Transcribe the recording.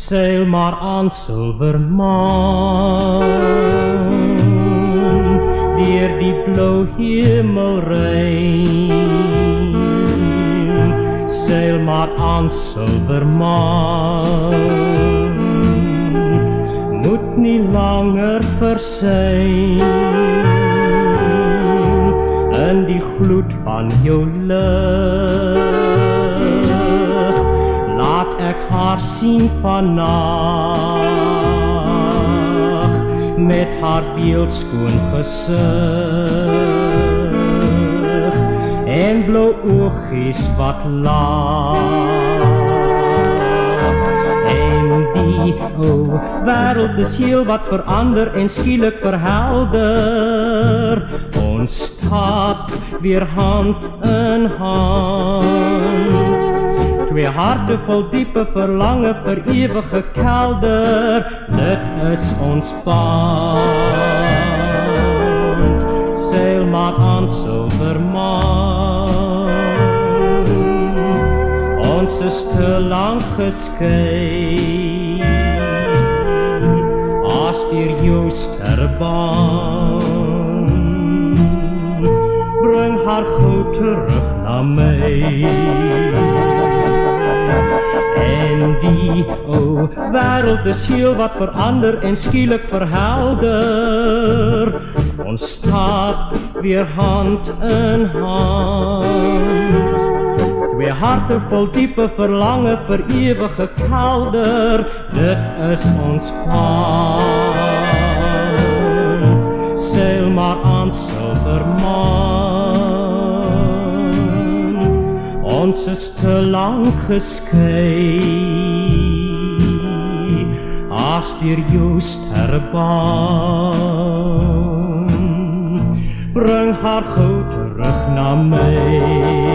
Seil maar aan silvermaan, deur die blou hemelruim. Seil maar aan silvermaan, moet nie langer versuim in die gloed van jou lig. Laat ek haar sien vannag, met haar beeldskoon gesig en blou oogies wat lag. En die ou wêreld is heel wat verander en skielik verhelder. Ons stap weer hand in hand, twee harte vol diepe verlange vir ewige kelder. Dit is ons pad. Seil maar aan silvermaan, ons is te lank geskei, as deur jou sterrebaan. Bring haar gou terug na my. En die ou wêreld is heel wat verander en skielik verhelder. Ons stap weer hand in hand, twee harte vol diepe verlange vir ewige kelder. Dit is ons pad. Seil maar aan silvermaan, ons is te lank geskei, as deur jou sterrebaan. Bring haar gou terug na my.